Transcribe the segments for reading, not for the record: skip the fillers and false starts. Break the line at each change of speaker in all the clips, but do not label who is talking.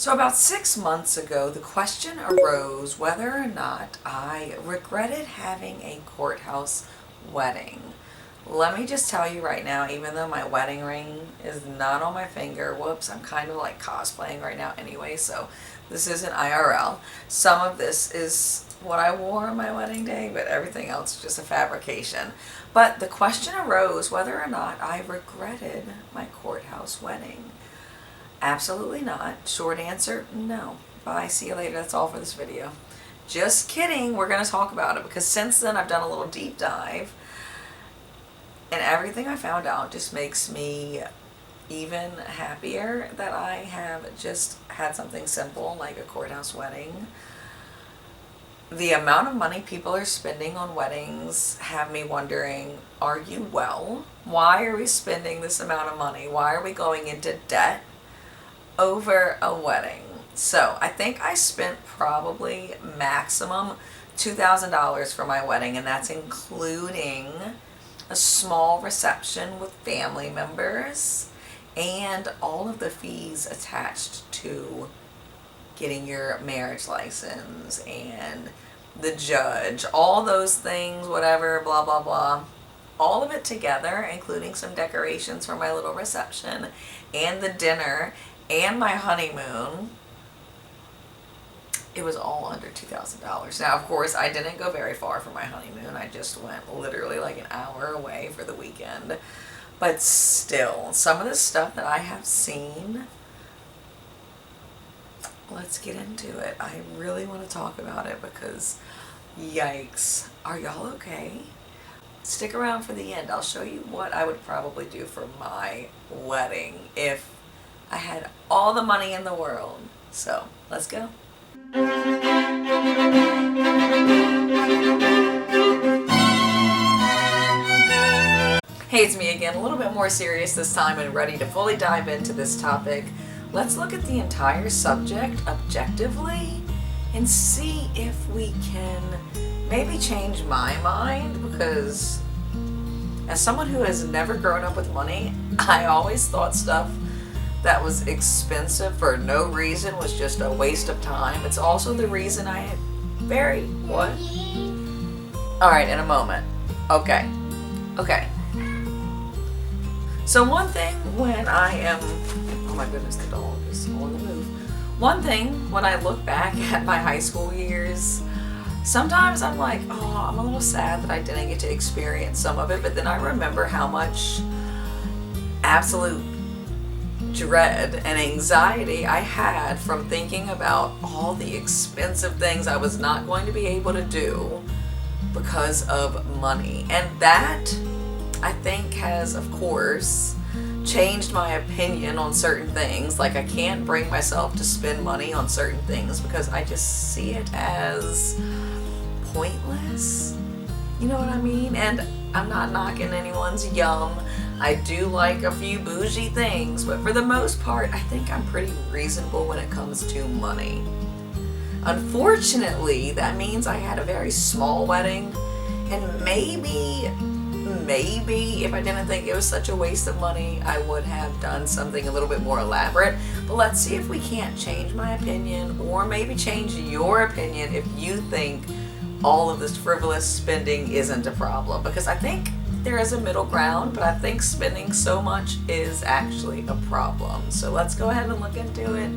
So about 6 months ago, the question arose whether or not I regretted having a courthouse wedding. Let me just tell you right now, even though my wedding ring is not on my finger, whoops, I'm kind of like cosplaying right now anyway, so this isn't IRL. Some of this is what I wore on my wedding day, but everything else is just a fabrication. But the question arose whether or not I regretted my courthouse wedding. Absolutely not. Short answer, no. Bye, see you later. That's all for this video. Just kidding. We're going to talk about it because since then I've done a little deep dive and everything I found out just makes me even happier that I have just had something simple like a courthouse wedding. The amount of money people are spending on weddings have me wondering, are you well? Why are we spending this amount of money? Why are we going into debt over a wedding? So I think I spent probably maximum $2,000 for my wedding, and that's including a small reception with family members and all of the fees attached to getting your marriage license and the judge, all those things, whatever, blah, blah, blah. All of it together, including some decorations for my little reception and the dinner and my honeymoon, it was all under $2,000. Now, of course, I didn't go very far for my honeymoon. I just went literally like an hour away for the weekend. But still, some of the stuff that I have seen, let's get into it. I really want to talk about it because, yikes. Are y'all okay? Stick around for the end. I'll show you what I would probably do for my wedding if I had all the money in the world. So, let's go. Hey, it's me again, a little bit more serious this time and ready to fully dive into this topic. Let's look at the entire subject objectively and see if we can maybe change my mind, because as someone who has never grown up with money, I always thought stuff that was expensive for no reason was just a waste of time. It's also the reason I what? Alright, in a moment. Okay. So one thing when I am, oh my goodness, the dog is on the move. One thing when I look back at my high school years, sometimes I'm like, oh, I'm a little sad that I didn't get to experience some of it, but then I remember how much absolute dread and anxiety I had from thinking about all the expensive things I was not going to be able to do because of money. And that, I think, has, of course, changed my opinion on certain things. Like, I can't bring myself to spend money on certain things because I just see it as pointless. You know what I mean? And I'm not knocking anyone's yum. I do like a few bougie things, but for the most part, I think I'm pretty reasonable when it comes to money. Unfortunately, that means I had a very small wedding, and maybe if I didn't think it was such a waste of money, I would have done something a little bit more elaborate. But let's see if we can't change my opinion, or maybe change your opinion if you think all of this frivolous spending isn't a problem. Because I think there is a middle ground, but I think spending so much is actually a problem. So let's go ahead and look into it.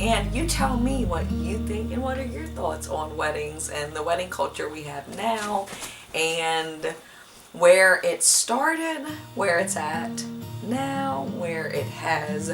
And you tell me what you think and what are your thoughts on weddings and the wedding culture we have now, and where it started, where it's at now, where it has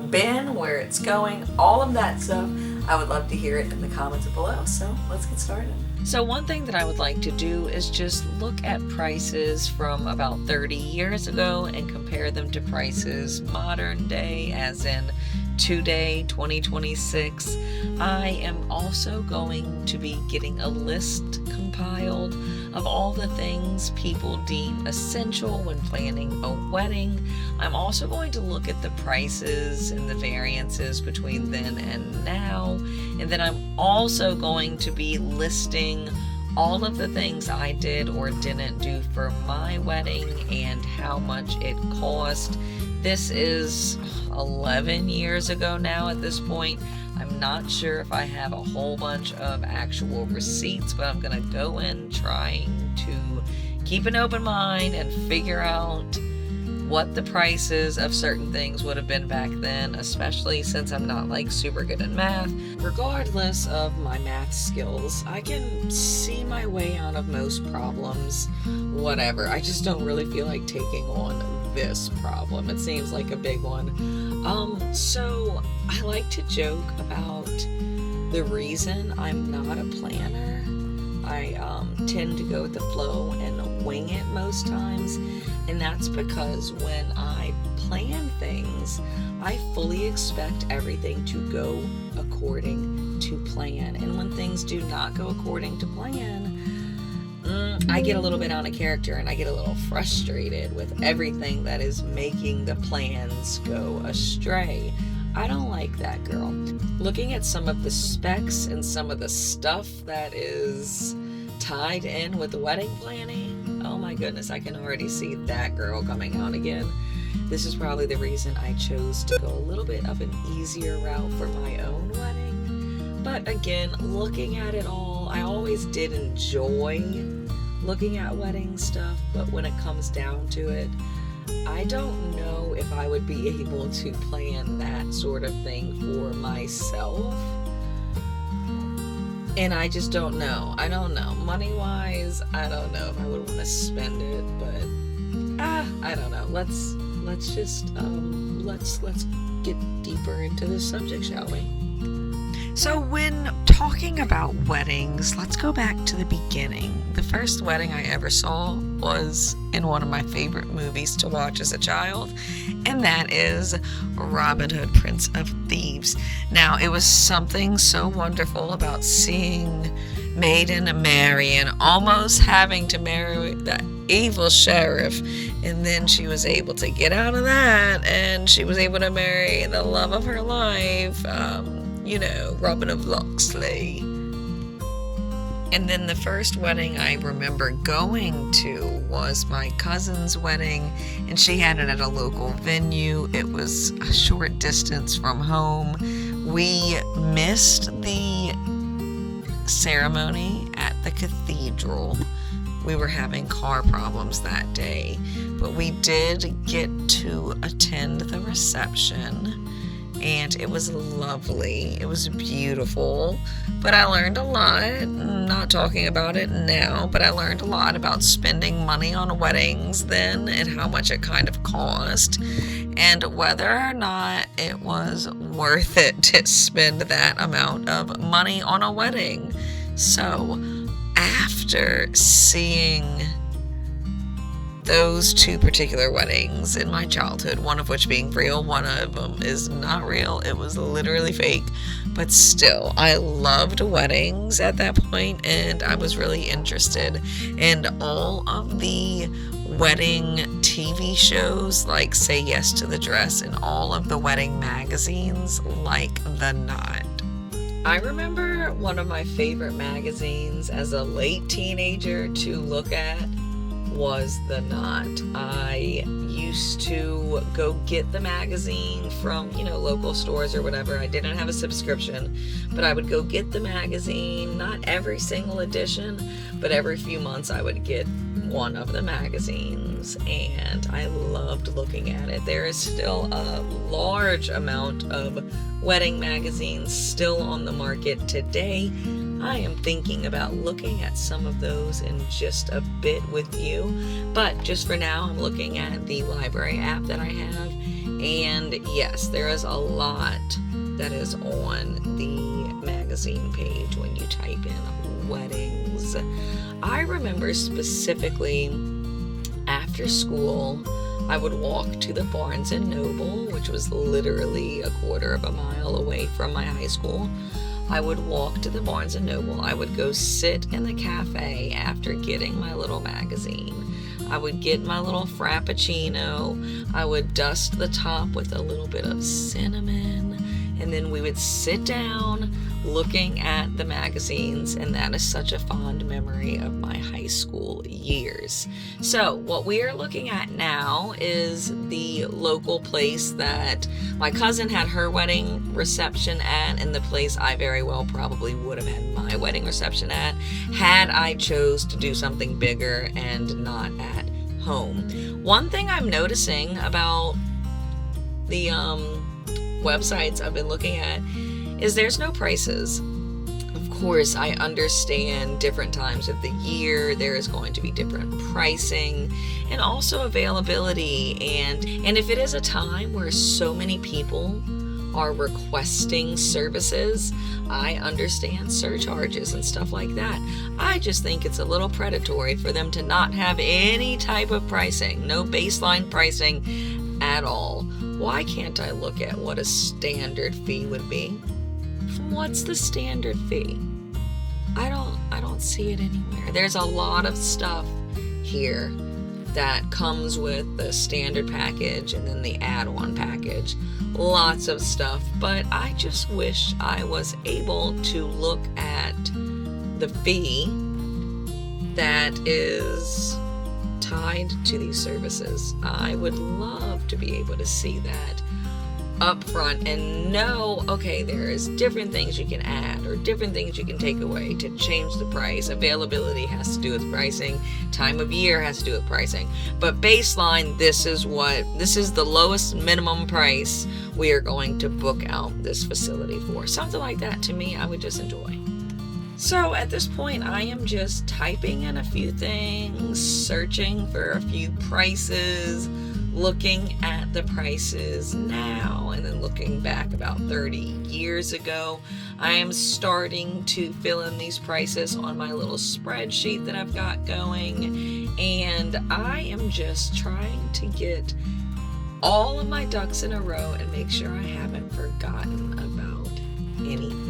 been, where it's going, all of that stuff. I would love to hear it in the comments below. So let's get started. So one thing that I would like to do is just look at prices from about 30 years ago and compare them to prices modern day, as in today, 2026. I am also going to be getting a list compiled of all the things people deem essential when planning a wedding. I'm also going to look at the prices and the variances between then and now. And then I'm also going to be listing all of the things I did or didn't do for my wedding and how much it cost. This is 11 years ago now at this point, I'm not sure if I have a whole bunch of actual receipts, but I'm gonna go in trying to keep an open mind and figure out what the prices of certain things would have been back then, especially since I'm not like super good at math. Regardless of my math skills, I can see my way out of most problems, whatever. I just don't really feel like taking on this problem. It seems like a big one. So I like to joke about the reason I'm not a planner. I tend to go with the flow and wing it most times, and that's because when I plan things, I fully expect everything to go according to plan. And when things do not go according to plan, I get a little bit out of character and I get a little frustrated with everything that is making the plans go astray. I don't like that, girl. Looking at some of the specs and some of the stuff that is tied in with the wedding planning, oh my goodness, I can already see that girl coming out again. This is probably the reason I chose to go a little bit of an easier route for my own wedding. But again, looking at it all, I always did enjoy looking at wedding stuff, but when it comes down to it, I don't know if I would be able to plan that sort of thing for myself. And I just don't know. I don't know. Money-wise, I don't know if I would want to spend it, but I don't know. Let's get deeper into this subject, shall we? So when talking about weddings, let's go back to the beginning. The first wedding I ever saw was in one of my favorite movies to watch as a child, and that is Robin Hood, Prince of Thieves. Now, it was something so wonderful about seeing Maiden Marian almost having to marry the evil sheriff, and then she was able to get out of that, and she was able to marry the love of her life, Robin of Locksley. And then the first wedding I remember going to was my cousin's wedding, and she had it at a local venue. It was a short distance from home. We missed the ceremony at the cathedral. We were having car problems that day, but we did get to attend the reception. And it was lovely. It was beautiful. But I learned a lot. Not talking about it now, but I learned a lot about spending money on weddings then and how much it kind of cost, and whether or not it was worth it to spend that amount of money on a wedding. So after seeing those two particular weddings in my childhood, one of which being real, one of them is not real, it was literally fake, but still, I loved weddings at that point, and I was really interested in all of the wedding TV shows like Say Yes to the Dress and all of the wedding magazines like The Knot. I remember one of my favorite magazines as a late teenager to look at was The Knot. I used to go get the magazine from, local stores or whatever. I didn't have a subscription, but I would go get the magazine, not every single edition, but every few months I would get one of the magazines, and I loved looking at it. There is still a large amount of wedding magazines still on the market today. I am thinking about looking at some of those in just a bit with you, but just for now I'm looking at the library app that I have, and yes, there is a lot that is on the magazine page when you type in weddings. I remember specifically after school I would walk to the Barnes & Noble, which was literally a quarter of a mile away from my high school. I would walk to the Barnes & Noble. I would go sit in the cafe after getting my little magazine. I would get my little Frappuccino. I would dust the top with a little bit of cinnamon and then we would sit down looking at the magazines, and that is such a fond memory of my high school years. So what we are looking at now is the local place that my cousin had her wedding reception at, and the place I very well probably would have had my wedding reception at had I chose to do something bigger and not at home. One thing I'm noticing about the websites I've been looking at is there's no prices. Of course, I understand different times of the year there is going to be different pricing and also availability, and if it is a time where so many people are requesting services, I understand surcharges and stuff like that. I just think it's a little predatory for them to not have any type of pricing, no baseline pricing at all. Why can't I look at what a standard fee would be? What's the standard fee? I don't see it anywhere. There's a lot of stuff here that comes with the standard package and then the add-on package. Lots of stuff, but I just wish I was able to look at the fee that is tied to these services. I would love to be able to see that up front and know, okay, there's different things you can add or different things you can take away to change the price. Availability has to do with pricing. Time of year has to do with pricing. But baseline, this is the lowest minimum price we are going to book out this facility for. Something like that, to me, I would just enjoy. So at this point, I am just typing in a few things, searching for a few prices, looking at the prices now, and then looking back about 30 years ago. I am starting to fill in these prices on my little spreadsheet that I've got going, and I am just trying to get all of my ducks in a row and make sure I haven't forgotten about anything.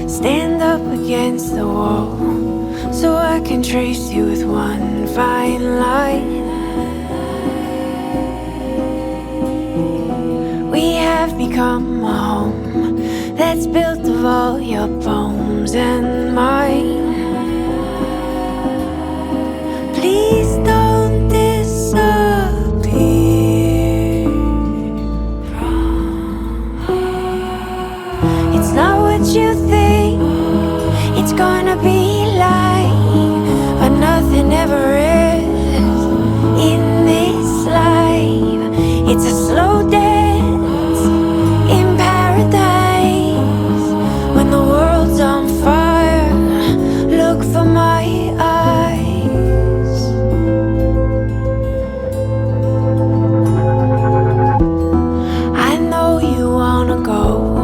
Stand up against the wall so I can trace you with one fine line. We have become a home that's built of all your poems and mine. Please don't disappear. It's not what you think it's gonna be like, but nothing ever is in this life. It's a slow dance in paradise. When the world's on fire, look for my eyes. I know you wanna go,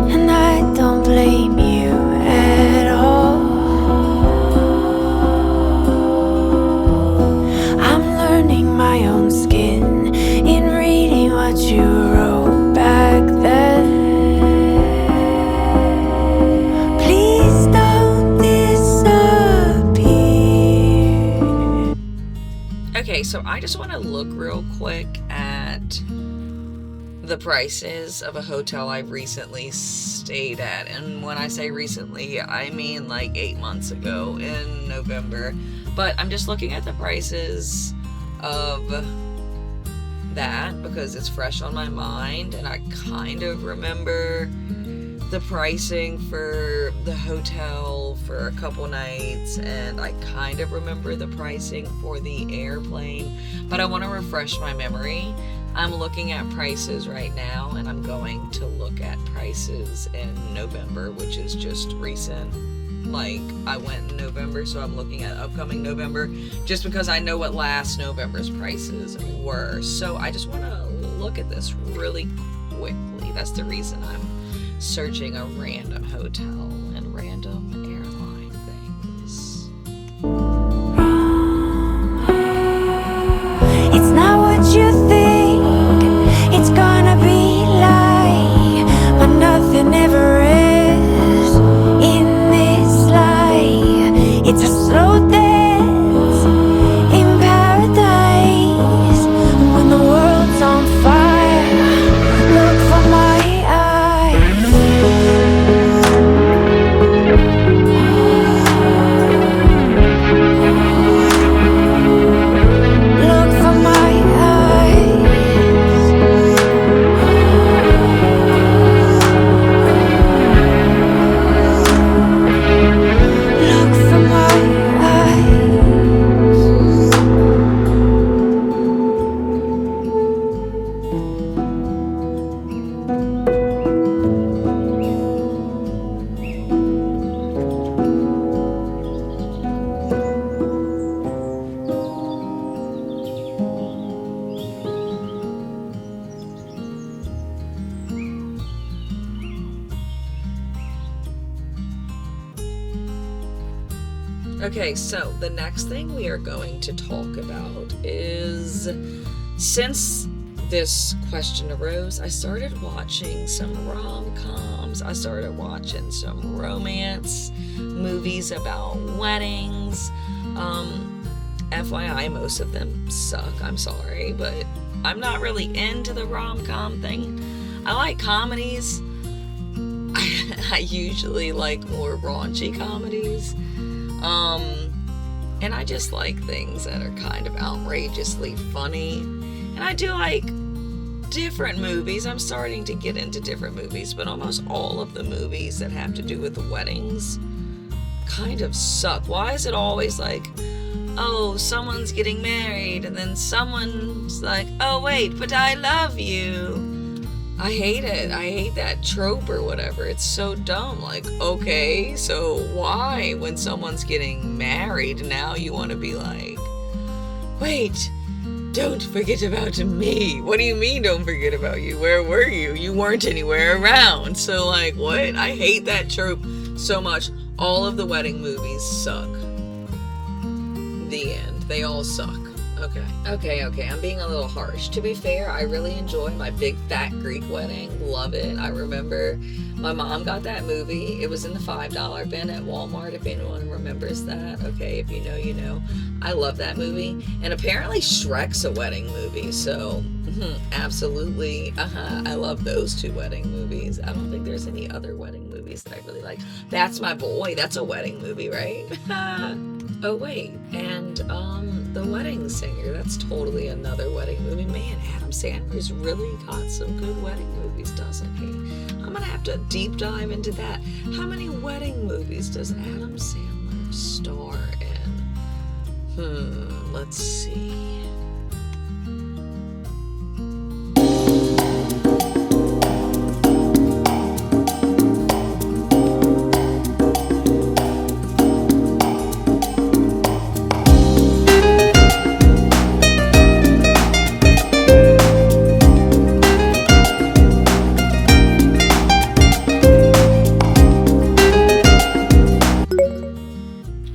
and I don't blame you at all. I'm learning my own skin in reading what you wrote back then. Please don't disappear.
Okay, so I just want to look real quick at the prices of a hotel I've recently stayed at. And when I say recently, I mean like 8 months ago in November. But I'm just looking at the prices of that because it's fresh on my mind, and I kind of remember the pricing for the hotel for a couple nights, and I kind of remember the pricing for the airplane, but I want to refresh my memory. I'm looking at prices right now, and I'm going to look at prices in November, which is just recent. Like, I went in November, so I'm looking at upcoming November just because I know what last November's prices were. So I just want to look at this really quickly. That's the reason I'm searching a random hotel and random airline things.
It's not what you think it's gonna be like, but nothing ever is in this
Okay, so the next thing we are going to talk about is, since this question arose, I started watching some rom-coms. I started watching some romance movies about weddings. FYI, most of them suck. I'm sorry, but I'm not really into the rom-com thing. I like comedies. I usually like more raunchy comedies. And I just like things that are kind of outrageously funny. And I do like different movies. I'm starting to get into different movies, but almost all of the movies that have to do with weddings kind of suck. Why is it always like, oh, someone's getting married, and then someone's like, oh wait, but I love you? I hate it. I hate that trope or whatever. It's so dumb. Like, okay, so why, when someone's getting married, now you want to be like, wait, don't forget about me? What do you mean don't forget about you? Where were you? You weren't anywhere around. So like, what? I hate that trope so much. All of the wedding movies suck. The end. They all suck. Okay, I'm being a little harsh. To be fair, I really enjoy my Big Fat Greek Wedding. Love it. I remember my mom got that movie. It was in the $5 bin at Walmart, if anyone remembers that. Okay, if you know, you know. I love that movie. And apparently Shrek's a wedding movie, so absolutely. I love those two wedding movies. I don't think there's any other wedding movies that I really like. That's My Boy. That's a wedding movie, right? Oh, wait. And, The Wedding Singer. That's totally another wedding movie. Man, Adam Sandler's really got some good wedding movies, doesn't he? I'm gonna have to deep dive into that. How many wedding movies does Adam Sandler star in? Let's see.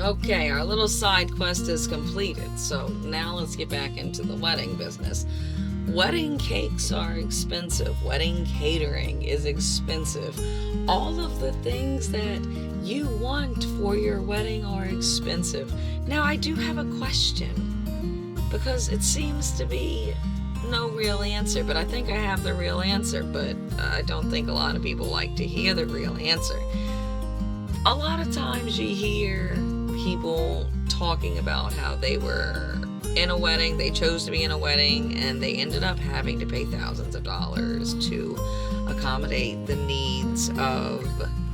Okay, our little side quest is completed, so now let's get back into the wedding business. Wedding cakes are expensive. Wedding catering is expensive. All of the things that you want for your wedding are expensive. Now, I do have a question, because it seems to be no real answer, but I think I have the real answer, but I don't think a lot of people like to hear the real answer. A lot of times you hear people talking about how they were in a wedding, they chose to be in a wedding, and they ended up having to pay thousands of dollars to accommodate the needs of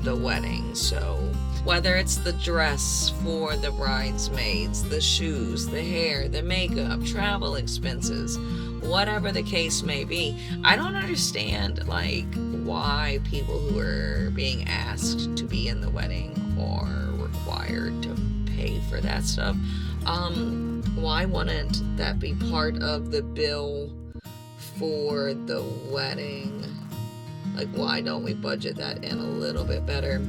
the wedding. So whether it's the dress for the bridesmaids, the shoes, the hair, the makeup, travel expenses, whatever the case may be, I don't understand like why people who are being asked to be in the wedding are required to pay for that stuff. Why wouldn't that be part of the bill for the wedding? Like, why don't we budget that in a little bit better?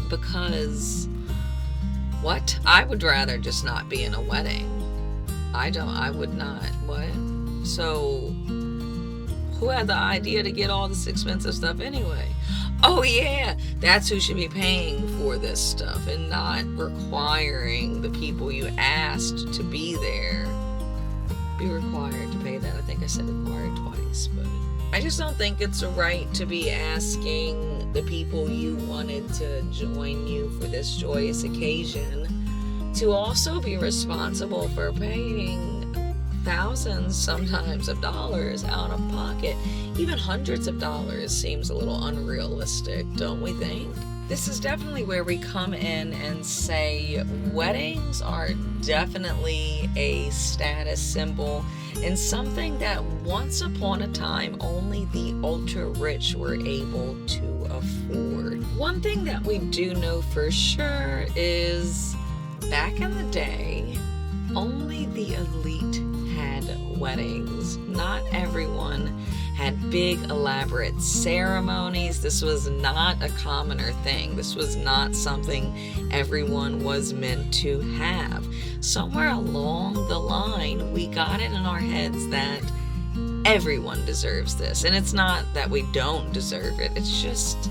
Because what? I would rather just not be in a wedding. I would not. What? So who had the idea to get all this expensive stuff anyway? Oh yeah, that's who should be paying for this stuff and not requiring the people you asked to be there be required to pay that. I think I said required twice, but I just don't think it's right to be asking the people you wanted to join you for this joyous occasion to also be responsible for paying thousands, sometimes, of dollars out of pocket. Even hundreds of dollars seems a little unrealistic, don't we think? This is definitely where we come in and say weddings are definitely a status symbol and something that once upon a time only the ultra rich were able to afford. One thing that we do know for sure is back in the day, only the elite had weddings. Not everyone had big elaborate ceremonies. This was not a commoner thing. This was not something everyone was meant to have. Somewhere along the line, we got it in our heads that everyone deserves this. And it's not that we don't deserve it. It's just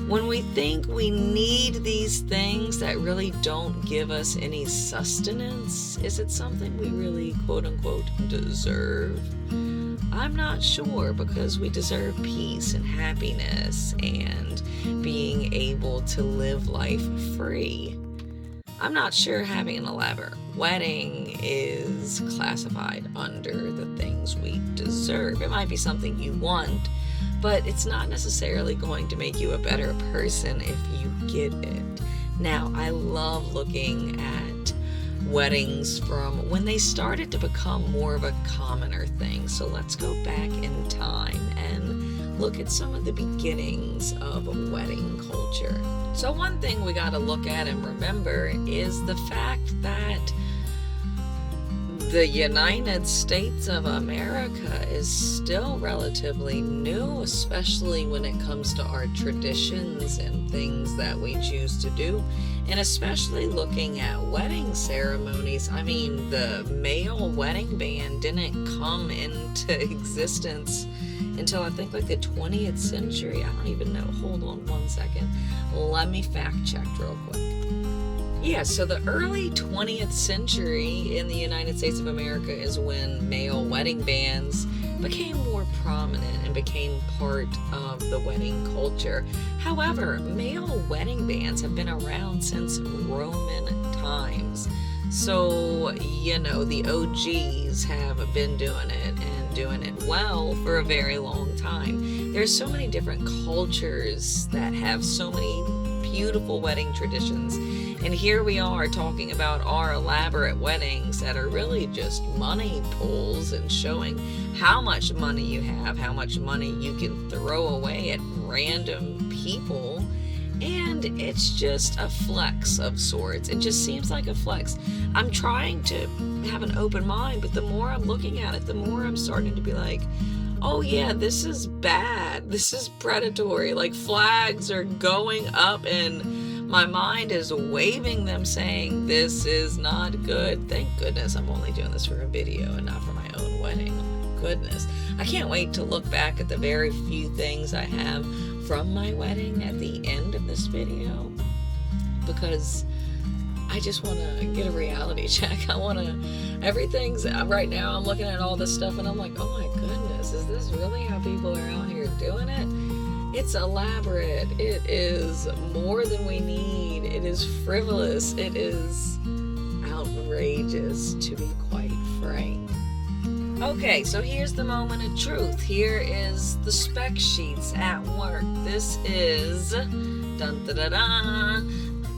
when we think we need these things that really don't give us any sustenance, is it something we really quote unquote deserve? I'm not sure, because we deserve peace and happiness and being able to live life free. I'm not sure having an elaborate wedding is classified under the things we deserve. It might be something you want, but it's not necessarily going to make you a better person if you get it. Now, I love looking at weddings from when they started to become more of a commoner thing. So let's go back in time and look at some of the beginnings of wedding culture. So one thing we got to look at and remember is the fact that the United States of America is still relatively new, especially when it comes to our traditions and things that we choose to do, and especially looking at wedding ceremonies. I mean, the male wedding band didn't come into existence until I think like the 20th century. I don't even know. Hold on one second. Let me fact check real quick. Yeah, so the early 20th century in the United States of America is when male wedding bands became more prominent and became part of the wedding culture. However, male wedding bands have been around since Roman times. So, you know, the OGs have been doing it and doing it well for a very long time. There's so many different cultures that have so many beautiful wedding traditions. And here we are talking about our elaborate weddings that are really just money pulls and showing how much money you have, how much money you can throw away at random people. And it's just a flex of sorts. It just seems like a flex. I'm trying to have an open mind, but the more I'm looking at it, the more I'm starting to be like, oh yeah, this is bad. This is predatory. Like, flags are going up and my mind is waving them saying this is not good. Thank goodness I'm only doing this for a video and not for my own wedding. Oh my goodness. I can't wait to look back at the very few things I have from my wedding at the end of this video, because I just want to get a reality check. Everything's, right now I'm looking at all this stuff and I'm like, oh my goodness, is this really how people are out here doing it? It's elaborate. It is more than we need. It is frivolous. It is outrageous, to be quite frank. Okay, so here's the moment of truth. Here is the spec sheets at work. This is, dun da da da,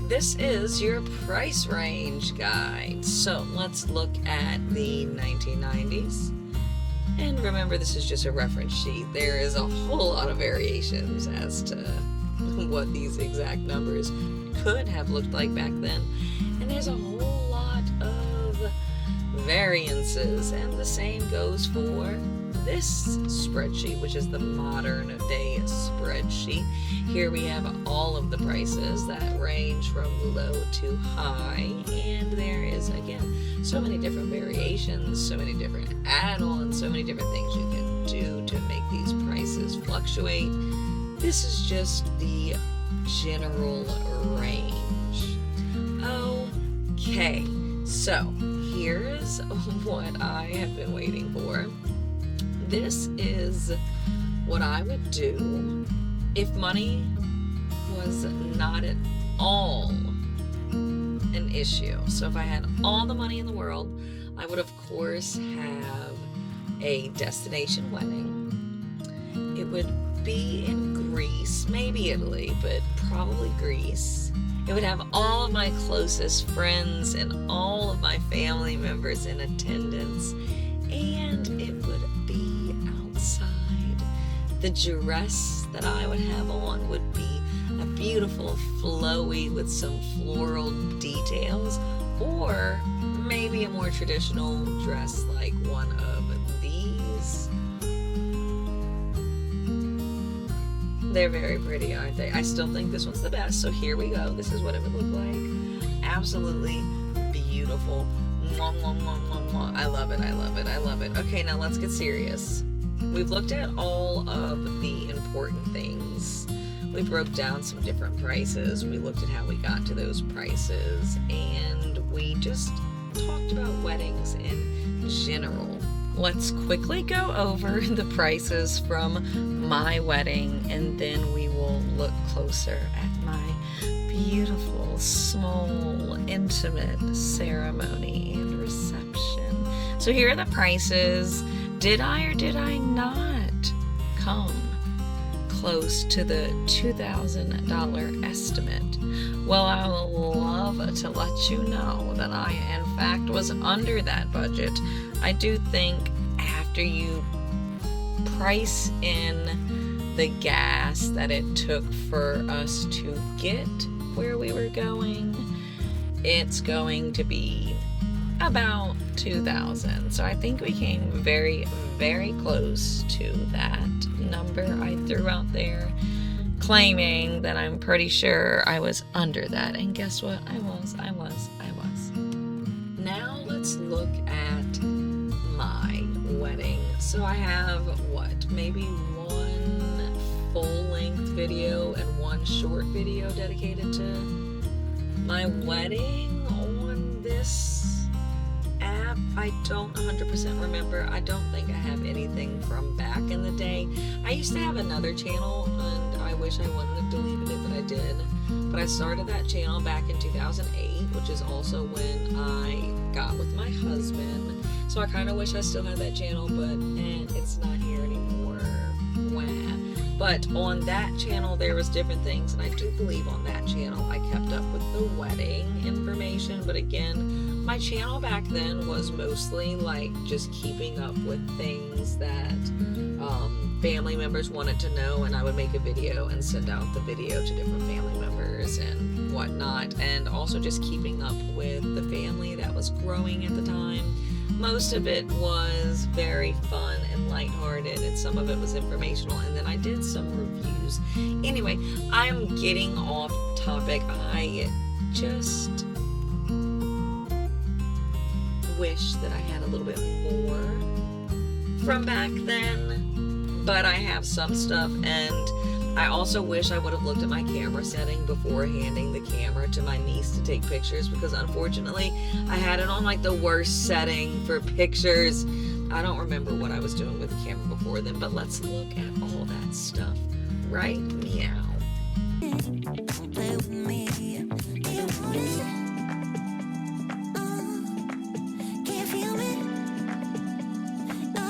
this is your price range guide. So let's look at the 1990s. And remember, this is just a reference sheet. There is a whole lot of variations as to what these exact numbers could have looked like back then. And there's a whole lot of variances. And the same goes for this spreadsheet, which is the modern day spreadsheet. Here we have all of the prices that range from low to high. And there is, again, so many different variations, so many different add-ons, so many different things you can do to make these prices fluctuate. This is just the general range. Okay, so here's what I have been waiting for. This is what I would do if money was not at all an issue. So if I had all the money in the world, I would of course have a destination wedding. It would be in Greece, maybe Italy, but probably Greece. It would have all of my closest friends and all of my family members in attendance, and it would be outside. The dress that I would have on would be a beautiful flowy with some floral details, or maybe a more traditional dress like one of these. They're very pretty, aren't they? I still think this one's the best, so here we go. This is what it would look like. Absolutely beautiful. Mwah, mwah, mwah, mwah, mwah. I love it, I love it, I love it. Okay, now let's get serious. We've looked at all of the important things. We broke down some different prices. We looked at how we got to those prices, and we just talked about weddings in general. Let's quickly go over the prices from my wedding, and then we will look closer at my beautiful, small, intimate ceremony and reception. So here are the prices. Did I or did I not come close to the $2,000 estimate? Well, I will love to let you know that I, in fact, was under that budget. I do think after you price in the gas that it took for us to get where we were going, it's going to be about $2,000. So I think we came very, very close to that number I threw out there, claiming that I'm pretty sure I was under that. And guess what? I was. Now let's look at my wedding. So I have maybe one full-length video and one short video dedicated to my wedding on this app. I don't 100% remember. I don't think I have anything from back in the day. I used to have another channel, and I wish I wouldn't have deleted it, but I did. But I started that channel back in 2008, which is also when I got with my husband. So I kind of wish I still had that channel, but it's not here anymore. Wah. But on that channel, there was different things, and I do believe on that channel I kept up with the wedding information. But again, my channel back then was mostly like just keeping up with things that family members wanted to know, and I would make a video and send out the video to different family members and whatnot, and also just keeping up with the family that was growing at the time. Most of it was very fun and lighthearted, and some of it was informational, and then I did some reviews. Anyway, I'm getting off topic. I just wish that I had a little bit more from back then, but I have some stuff, and I also wish I would have looked at my camera setting before handing the camera to my niece to take pictures, because unfortunately I had it on like the worst setting for pictures. I don't remember what I was doing with the camera before then, but let's look at all that stuff right meow.
Play with me. Can't feel me. No,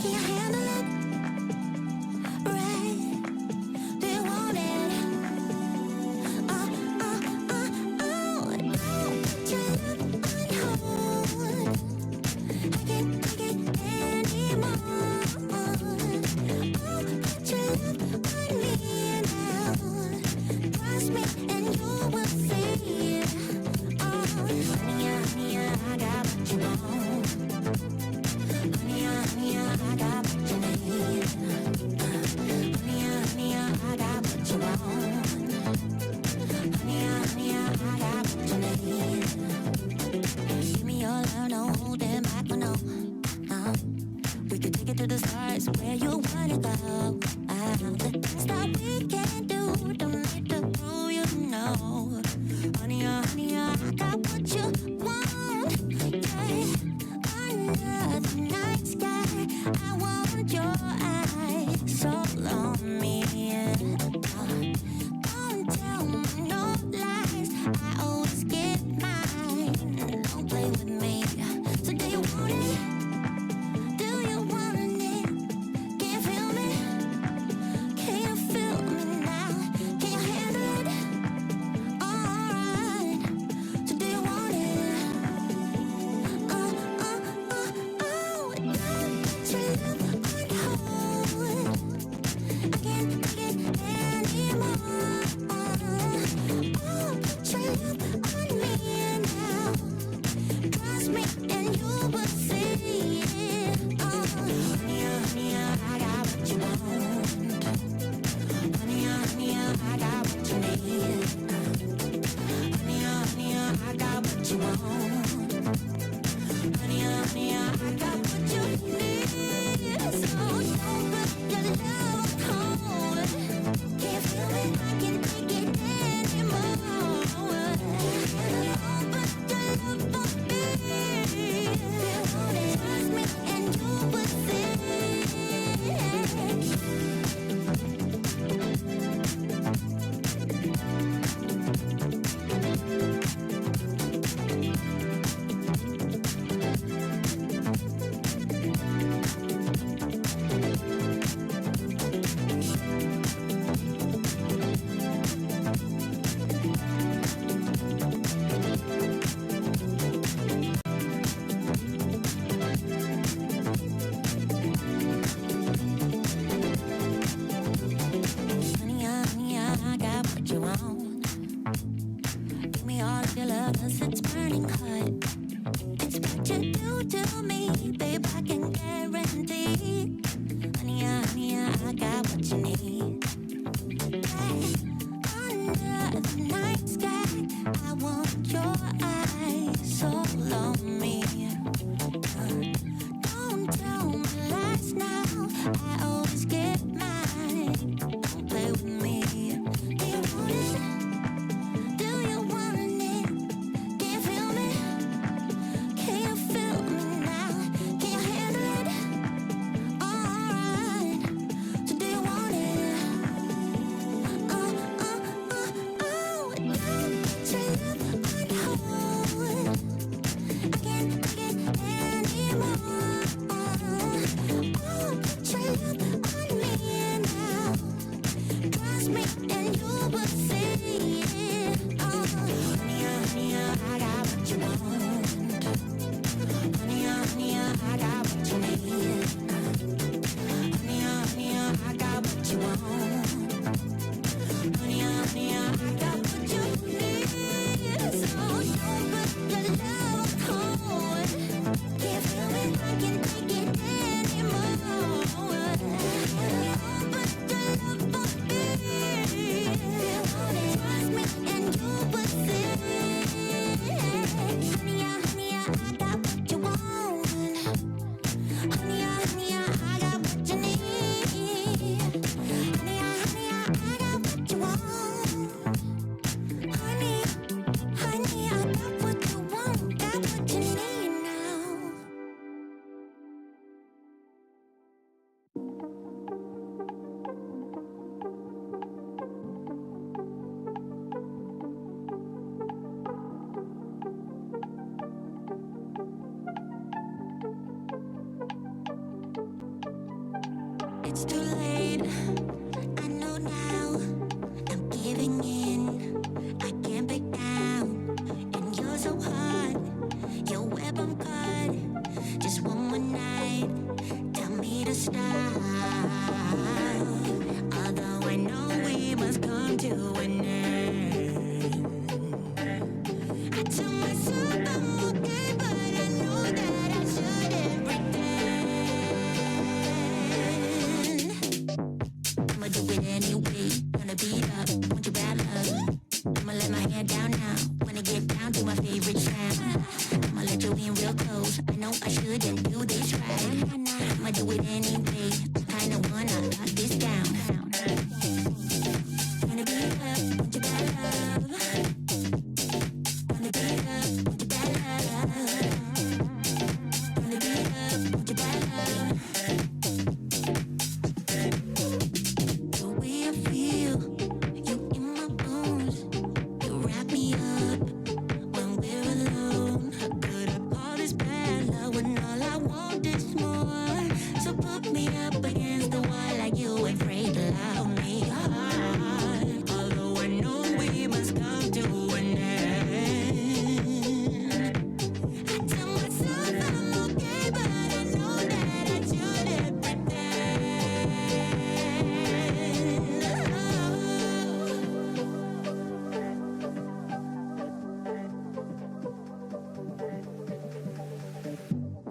can't handle it. Right, they want it. Try it's too late. I know now. I'm giving in. I can't back down. And you're so hot. Your web I'm caught. Just one more night. Tell me to stop. Although I know we must come to an end. I tell myself I'm okay, but I know that I shouldn't pretend. I'ma do it anyway. Gonna beat up, want your bad love. I'ma let my hair down now. Wanna get down to my favorite sound. I'ma let you in real close. I know I shouldn't do this right. I'ma do it anyway. I kinda wanna lock this down. Gonna beat up, want your bad love. Gonna beat up, want your bad love. Gonna beat up, want your bad love. The way I feel, you in my bones. You wrap me up when we're alone. How could I call this bad love when all I want is more? So put me up against the wall like you ain't afraid to love me hard. Although I know we must come to an end. I tell myself I'm okay, but I know that I shouldn't pretend.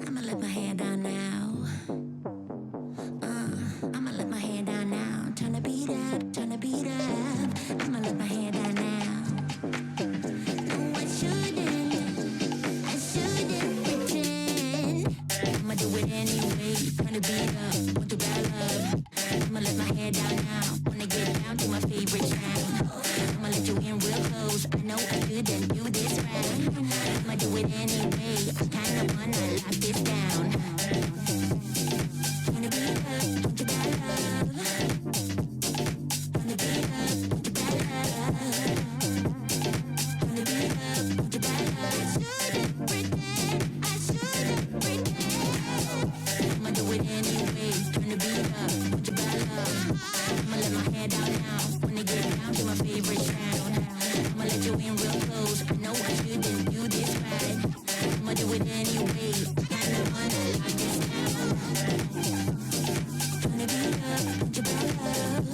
I'ma let my hair down now. I'ma let my hair down now. Turn the beat up, turn the beat up. I'ma let my hair down now. No, I shouldn't pretend. I'ma do it anyway. Turn the beat up, want the bad love. I'ma let my hair down now. Wanna get down to my favorite sound. I'ma let you in real close. I know I shouldn't do this right. I'ma do it anyway. I kinda wanna lock this down. Wanna be up, want your bad love. Wanna be up, want your bad love. Wanna be up, want your bad love. I shouldn't pretend. I'ma do it anyway. Turn the beat up, want your bad love. I'ma let my hair down now. Wanna get down to my favorite sound. I'ma let you in real close. I know I shouldn't do this right. I'ma do it anyway. Kinda wanna lock this down. Wanna be up, want your bad love.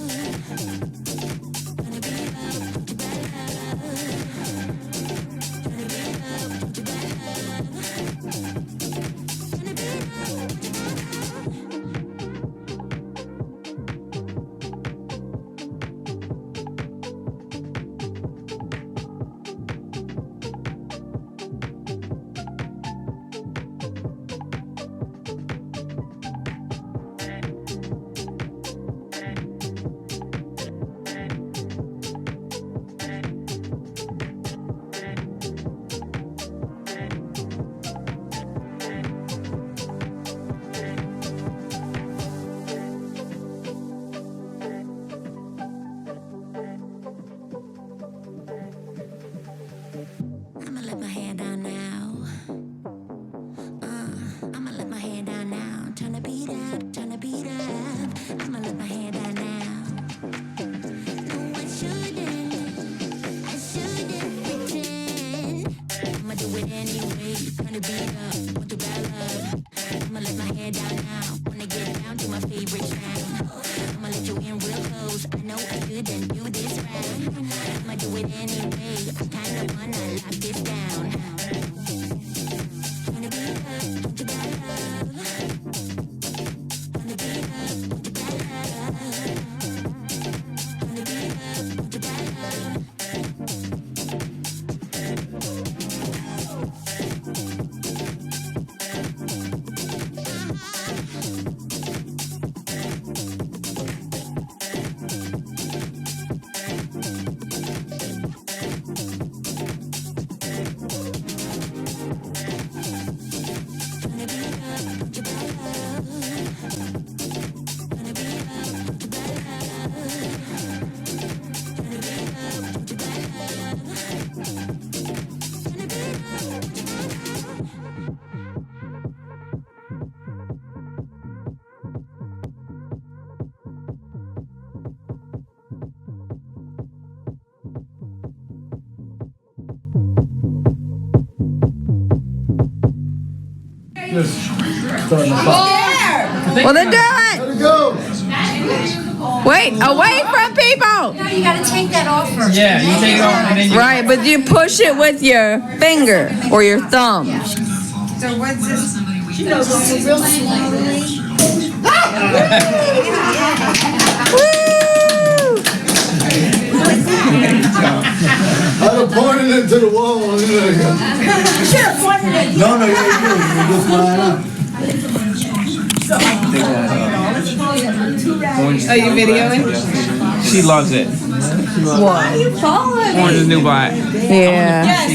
Wanna be up, want your bad love. Wanna be up, want your bad love. Wanna be up, want your bad I'ma let my hair down now. I'ma let my hair down now. Turn the beat up, turn the beat up. I'ma let my hair down now. No, I shouldn't pretend. I'ma do it anyway. Turn the beat up, want your bad love. I'ma let my hair down now. Wanna get down to my favorite sound. I'ma let you in real close. I know I shouldn't do this right. I'ma do it anyway. I kinda wanna lock this down. Wanna be up, want your bad love. Wanna be up, want your bad love. Wanna be up, want your bad love.
Well, then do it.
Let it go.
Wait, away from people.
No, you gotta take that off first.
Yeah, you take it off and then you.
Right, but you push it with your finger or your thumb.
So what's this? She knows real slowly.
Woo!
I'd have pointed it to the wall. There you go.
You should have pointed it.
No, you're good. You just line up.
Are you videoing? She loves it.
What?
Orange is the new vibe.
Yeah.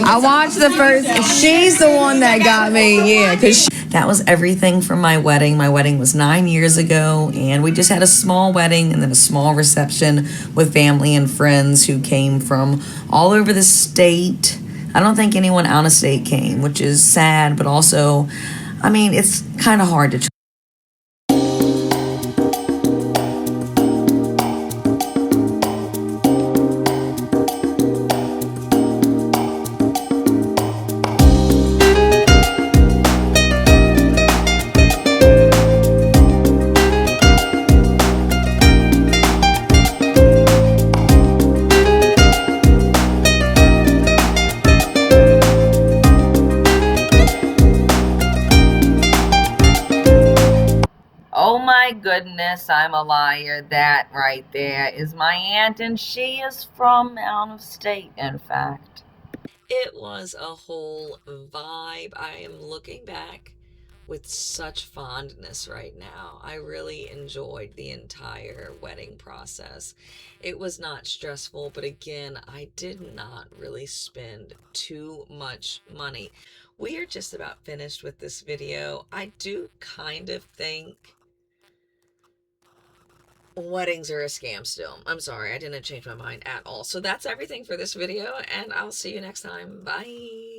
I watched the first. She's the one that got me. Yeah, because that was everything from my wedding. My wedding was 9 years ago, and we just had a small wedding and then a small reception with family and friends who came from all over the state. I don't think anyone out of state came, which is sad, but also, I mean, it's kind of hard to. Oh my goodness, I'm a liar. That right there is my aunt, and she is from out of state, in fact. It was a whole vibe. I am looking back with such fondness right now. I really enjoyed the entire wedding process. It was not stressful, but again, I did not really spend too much money. We are just about finished with this video. I do kind of think weddings are a scam still. I'm sorry, I didn't change my mind at all. So that's everything for this video, and I'll see you next time. Bye.